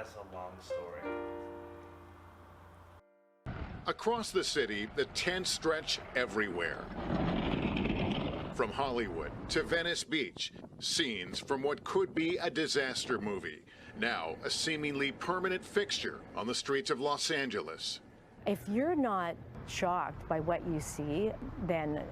That's a long story. Across the city, the tents stretch everywhere. From Hollywood to Venice Beach, scenes from what could be a disaster movie. Now, a seemingly permanent fixture on the streets of Los Angeles. If you're not shocked by what you see, then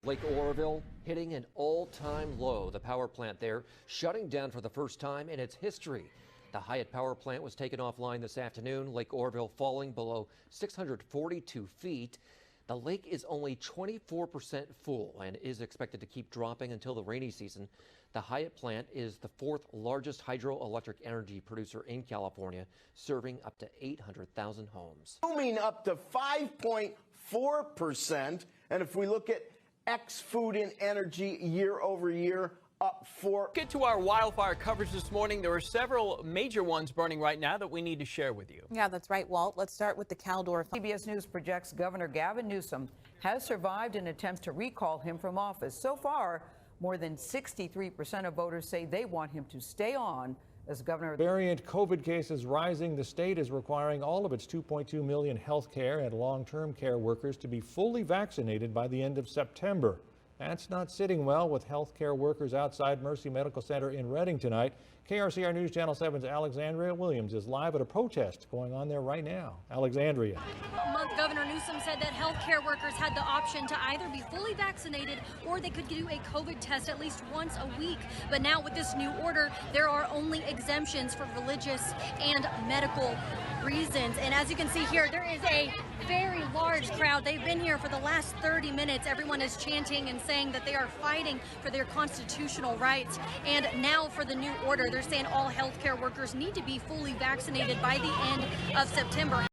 Lake Oroville hitting an all-time low. The power plant there shutting down for the first time in its history. The Hyatt power plant was taken offline this afternoon. Lake Oroville falling below 642 feet. The lake is only 24% full and is expected to keep dropping until the rainy season. The Hyatt plant is the fourth largest hydroelectric energy producer in California, serving up to 800,000 homes. Booming up to 5.4%. And if we look at ex-food and energy year over year, up 4. Get to our wildfire coverage this morning. There are several major ones burning right now that we need to share with you. Yeah, that's right, Walt. Let's start with the Caldor. CBS News projects Governor Gavin Newsom has survived an attempt to recall him from office. So far, more than 63% of voters say they want him to stay on as governor. Variant COVID cases rising. The state is requiring all of its 2.2 million health care and long-term care workers to be fully vaccinated by the end of September. That's not sitting well with healthcare workers outside Mercy Medical Center in Redding tonight. KRCR News Channel 7's Alexandria Williams is live at a protest going on there right now. Alexandria. Governor Newsom said that healthcare workers had the option to either be fully vaccinated or they could do a COVID test at least once a week. But now with this new order, there are only exemptions for religious and medical reasons. And as you can see here, there is a very large crowd. They've been here for the last 30 minutes. Everyone is chanting and saying that they are fighting for their constitutional rights. And now for the new order, they're saying all healthcare workers need to be fully vaccinated by the end of September.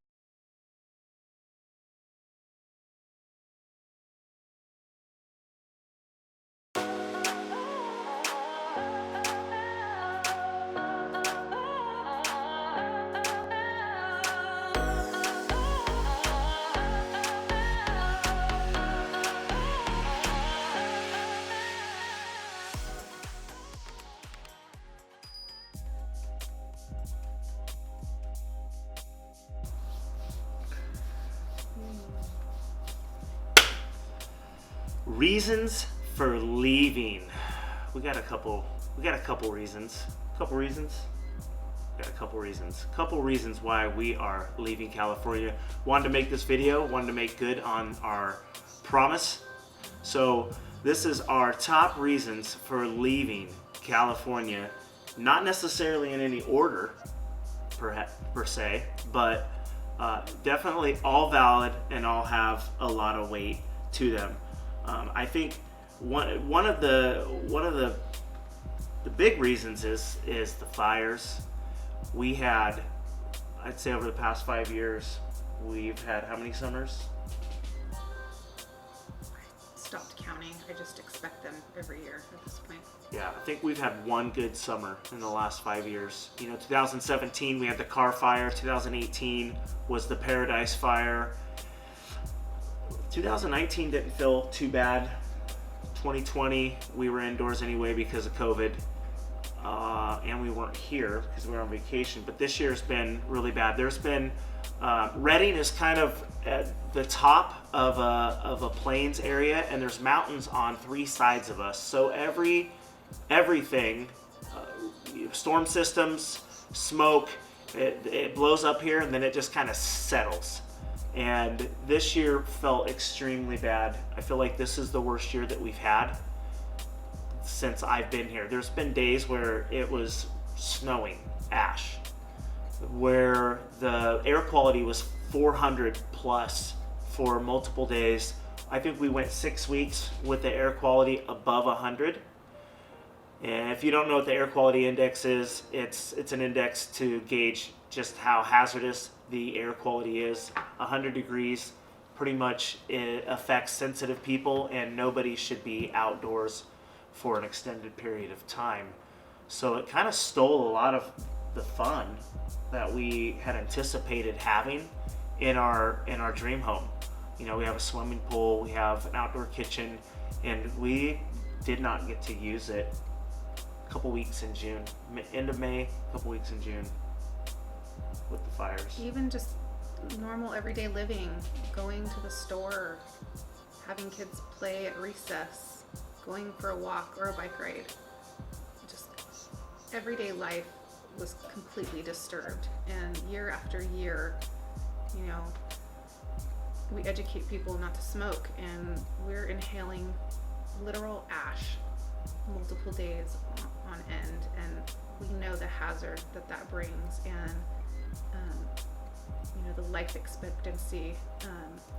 Reasons for leaving. We got a couple reasons. Couple reasons why we are leaving California. Wanted to make this video, wanted to make good on our promise. So this is our top reasons for leaving California. Not necessarily in any order per se, but definitely all valid and all have a lot of weight to them. I think one of the big reasons is the fires. We had, I'd say over the past 5 years, we've had how many summers? Stopped counting. I just expect them every year at this point. Yeah, I think we've had one good summer in the last 5 years. 2017 we had the Carr Fire. 2018 was the Paradise Fire. 2019 didn't feel too bad. 2020 we were indoors anyway because of COVID, and we weren't here because we were on vacation. But this year's been really bad. There's been Redding is kind of at the top of a plains area, and there's mountains on 3 sides of us. So everything, storm systems, smoke, it blows up here and then it just kind of settles. And this year felt extremely bad. I feel like this is the worst year that we've had since I've been here. There's been days where it was snowing, ash, where the air quality was 400 plus for multiple days. I think we went 6 weeks with the air quality above 100. And if you don't know what the air quality index is, it's an index to gauge just how hazardous the air quality is. 100 degrees pretty much it affects sensitive people, and nobody should be outdoors for an extended period of time. So it kind of stole a lot of the fun that we had anticipated having in our dream home. We have a swimming pool, we have an outdoor kitchen, and we did not get to use it a couple weeks in June, end of May, a couple weeks in June. with the fires. Even just normal everyday living, going to the store, having kids play at recess, going for a walk or a bike ride. Just everyday life was completely disturbed. And year after year, you know, we educate people not to smoke, and we're inhaling literal ash multiple days on end, and we know the hazard that brings, and you know, the life expectancy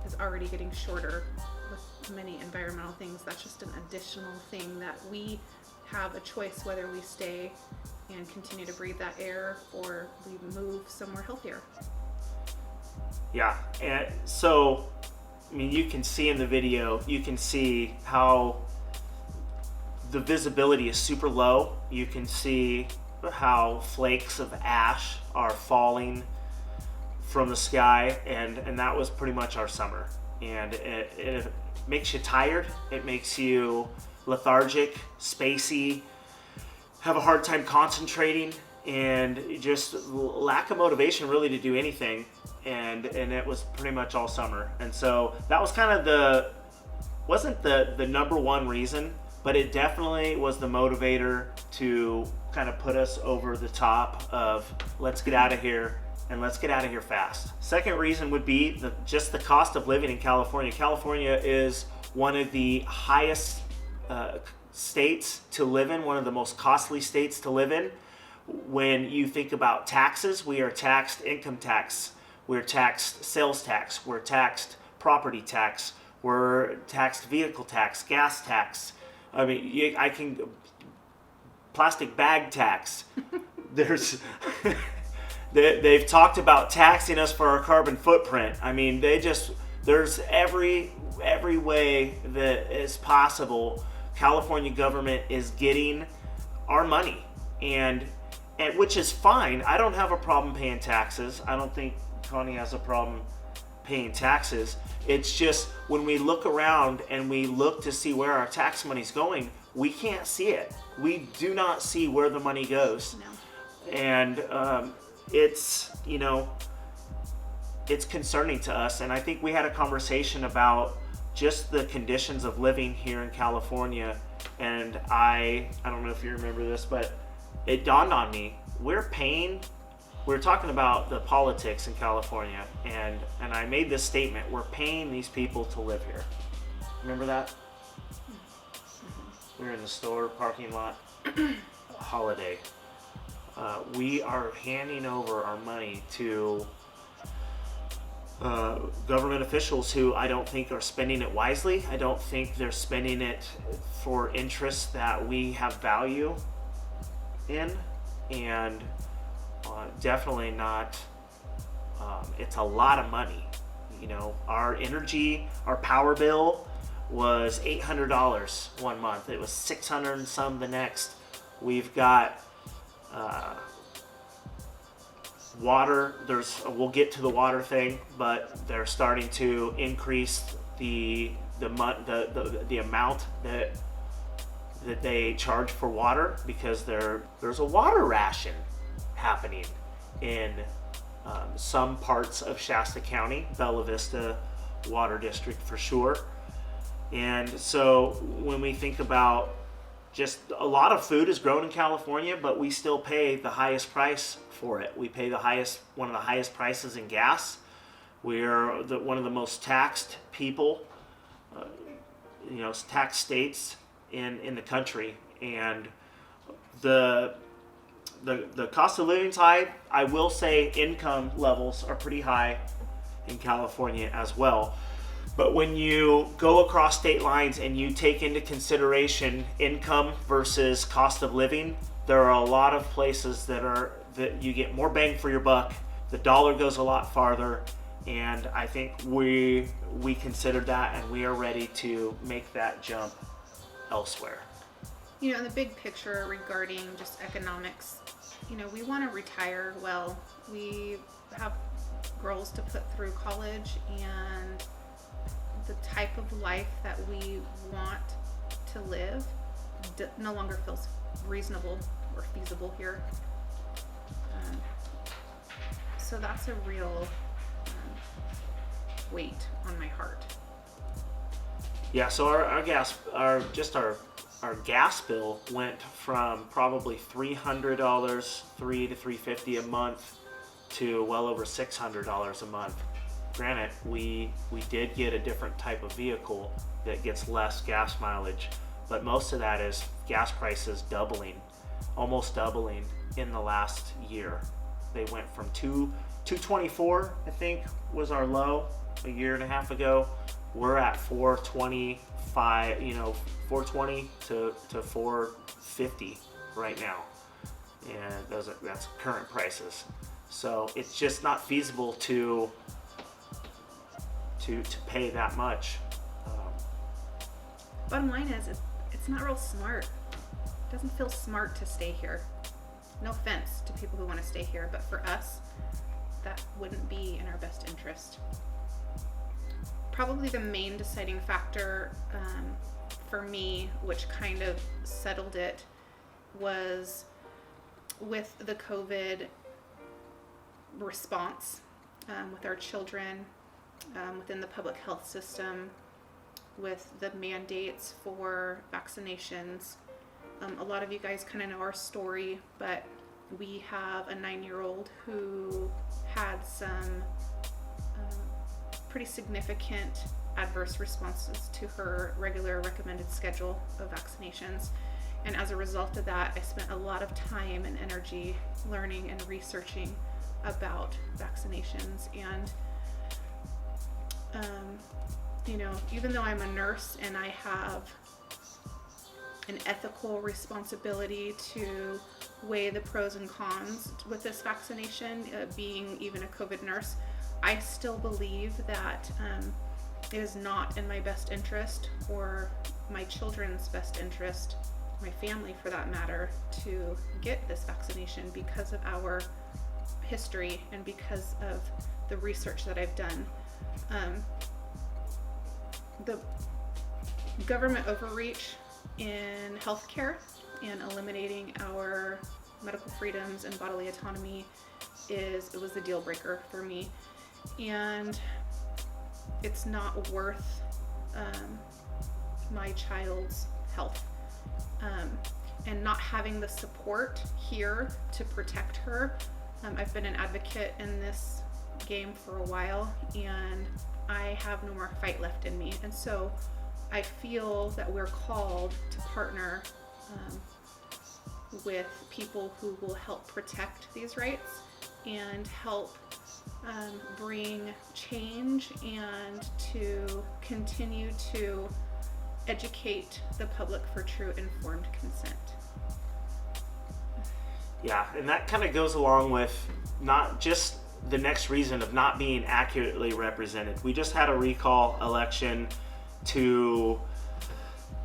is already getting shorter with many environmental things. That's just an additional thing that we have a choice whether we stay and continue to breathe that air or we move somewhere healthier. Yeah, and so, I mean, you can see in the video, you can see how the visibility is super low. You can see how flakes of ash are falling from the sky, and that was pretty much our summer. And it makes you tired, it makes you lethargic, spacey, have a hard time concentrating, and just lack of motivation really to do anything. And it was pretty much all summer. And so that was kind of wasn't the number one reason, but it definitely was the motivator to kind of put us over the top of let's get out of here, and let's get out of here fast. Second reason would be just the cost of living in California. California is one of the highest states to live in, one of the most costly states to live in. When you think about taxes, we are taxed income tax, we're taxed sales tax, we're taxed property tax, we're taxed vehicle tax, gas tax. I mean, I can plastic bag tax. There's they've talked about taxing us for our carbon footprint. I mean, there's every way that is possible. California government is getting our money, and which is fine. I don't have a problem paying taxes. I don't think Connie has a problem paying taxes. It's just when we look around and we look to see where our tax money's going, we can't see it. We do not see where the money goes. No. And it's, you know, it's concerning to us. And I think we had a conversation about just the conditions of living here in California. And I don't know if you remember this, but it dawned on me, we're talking about the politics in California, and I made this statement, we're paying these people to live here. Remember that? We were in the store parking lot, holiday. We are handing over our money to government officials who I don't think are spending it wisely. I don't think they're spending it for interests that we have value in, and definitely not. It's a lot of money. You know, our power bill was $800 one month. It was $600 and some the next. We've got water. We'll get to the water thing, but they're starting to increase the amount that they charge for water, because there's a water ration happening in some parts of Shasta County, Bella Vista Water District for sure. And so when we think about just a lot of food is grown in California, but we still pay the highest price for it. We pay one of the highest prices in gas. We're one of the most taxed people, taxed states in the country, and the cost of living is high. I will say income levels are pretty high in California as well. But when you go across state lines and you take into consideration income versus cost of living, there are a lot of places that you get more bang for your buck. The dollar goes a lot farther, and I think we considered that, and we are ready to make that jump elsewhere. You know, in the big picture regarding just economics, you know, we want to retire well. We have girls to put through college, and the type of life that we want to live no longer feels reasonable or feasible here. So that's a real weight on my heart. Yeah, so our gas bill went from probably $300, $300 to $350 a month, to well over $600 a month. Granted, we did get a different type of vehicle that gets less gas mileage, but most of that is gas prices almost doubling in the last year. They went from $2.24, I think, was our low a year and a half ago. We're at $4.25, $4.20 to $4.50 right now, and that's current prices. So it's just not feasible to pay that much. Bottom line is, it's not real smart. It doesn't feel smart to stay here. No offense to people who want to stay here, but for us, that wouldn't be in our best interest. Probably the main deciding factor for me, which kind of settled it, was with the COVID response with our children, within the public health system, with the mandates for vaccinations. A lot of you guys kind of know our story, but we have a 9-year-old who had some pretty significant adverse responses to her regular recommended schedule of vaccinations. And as a result of that, I spent a lot of time and energy learning and researching about vaccinations. And even though I'm a nurse and I have an ethical responsibility to weigh the pros and cons with this vaccination, being even a COVID nurse, I still believe that it is not in my best interest or my children's best interest, my family for that matter, to get this vaccination because of our history and because of the research that I've done. The government overreach in healthcare and eliminating our medical freedoms and bodily autonomy was the deal breaker for me. And it's not worth my child's health. And not having the support here to protect her. I've been an advocate in this game for a while, and I have no more fight left in me. And so I feel that we're called to partner with people who will help protect these rights and help bring change and to continue to educate the public for true informed consent. Yeah, and that kind of goes along with not just the next reason of not being accurately represented. We just had a recall election to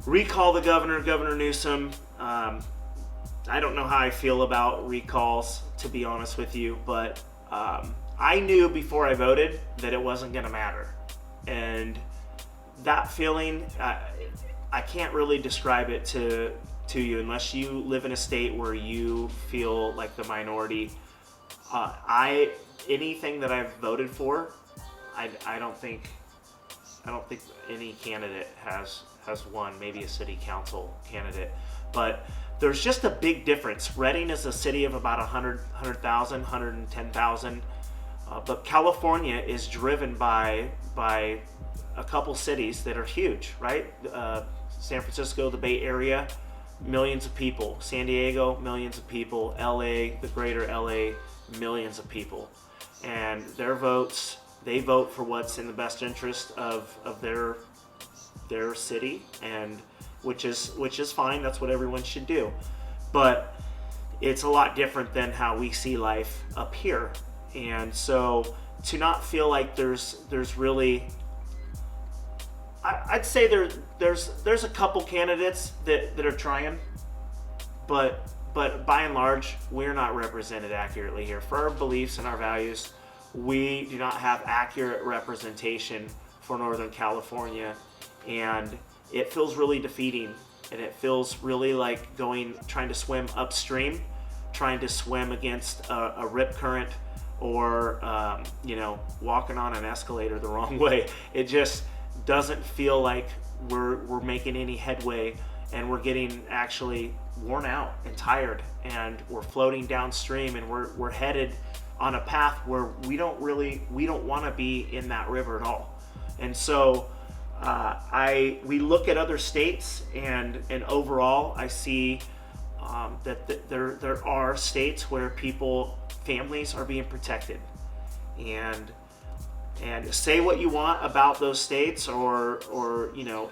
recall the governor, Governor Newsom. I don't know how I feel about recalls, to be honest with you, but I knew before I voted that it wasn't going to matter. And that feeling, I can't really describe it to you unless you live in a state where you feel like the minority. Anything that I've voted for, I don't think any candidate has won. Maybe a city council candidate, but there's just a big difference. Reading is a city of about 100,000, 110,000, but California is driven by a couple cities that are huge, right? San Francisco, the Bay Area, millions of people. San Diego, millions of people. LA, the greater LA, millions of people. And their votes, they vote for what's in the best interest of their city, and which is fine. That's what everyone should do. But it's a lot different than how we see life up here. And so to not feel like there's really, I'd say there's a couple candidates that are trying, but by and large, we're not represented accurately here. For our beliefs and our values, we do not have accurate representation for Northern California, and it feels really defeating, and it feels really like trying to swim upstream, trying to swim against a rip current or walking on an escalator the wrong way. It just doesn't feel like we're making any headway, and we're getting actually worn out and tired, and we're floating downstream, and we're headed on a path where we don't want to be in that river at all. And so we look at other states, and overall I see that there are states where families are being protected, and say what you want about those states, or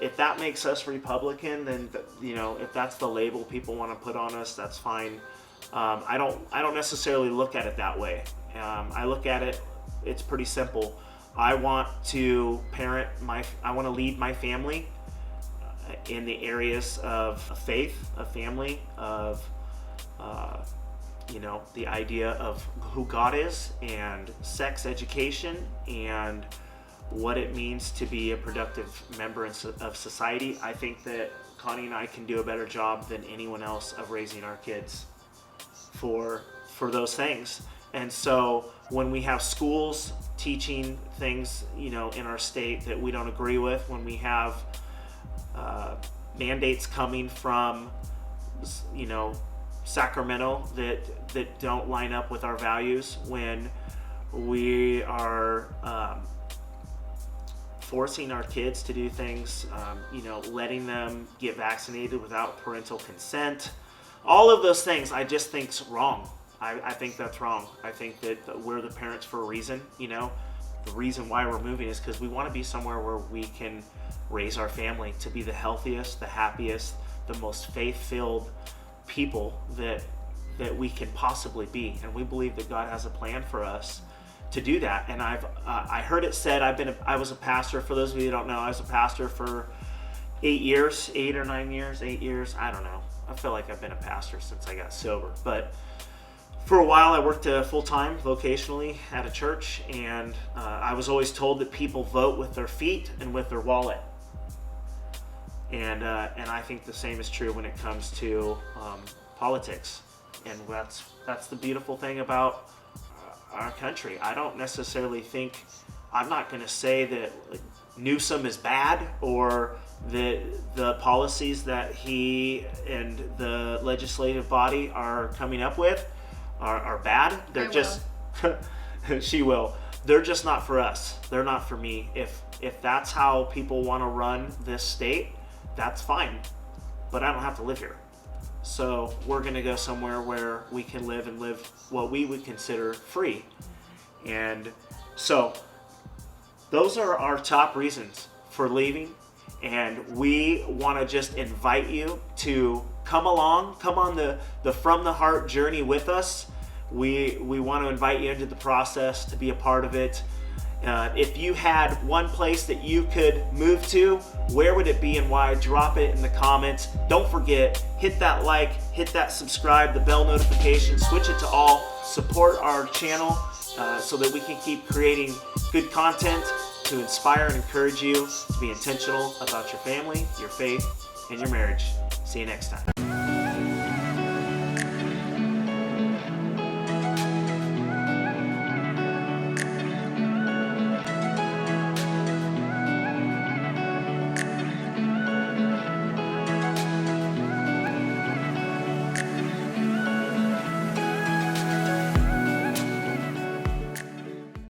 if that makes us Republican, then if that's the label people want to put on us, that's fine. I don't necessarily look at it that way. I look at it, it's pretty simple. I want to lead my family in the areas of faith, of family, of the idea of who God is, and sex education, and what it means to be a productive member of society. I think that Connie and I can do a better job than anyone else of raising our kids for those things. And so when we have schools teaching things, in our state that we don't agree with, when we have mandates coming from, Sacramento that don't line up with our values, when we are forcing our kids to do things, letting them get vaccinated without parental consent, all of those things, I just think's wrong. I think that's wrong. I think that we're the parents for a reason. The reason why we're moving is because we want to be somewhere where we can raise our family to be the healthiest, the happiest, the most faith-filled people that we can possibly be. And we believe that God has a plan for us to do that. And I heard it said, I was a pastor. For those of you who don't know, I was a pastor for 8 years, 8 or 9 years, 8 years. I don't know. I feel like I've been a pastor since I got sober. But for a while, I worked full-time vocationally at a church, and I was always told that people vote with their feet and with their wallet. And I think the same is true when it comes to politics. And that's the beautiful thing about our country. I don't necessarily think, I'm not going to say that Newsom is bad, or that the policies that he and the legislative body are coming up with are bad. They're just she will. They're just not for us. They're not for me. If that's how people want to run this state, that's fine. But I don't have to live here. So we're going to go somewhere where we can live what we would consider free. And so those are our top reasons for leaving. And we want to just invite you to come along, come on the From the Heart journey with us. We want to invite you into the process, to be a part of it. If you had one place that you could move to, where would it be and why? Drop it in the comments. Don't forget, hit that like, hit that subscribe, the bell notification, switch it to all. Support our channel so that we can keep creating good content to inspire and encourage you to be intentional about your family, your faith, and your marriage. See you next time.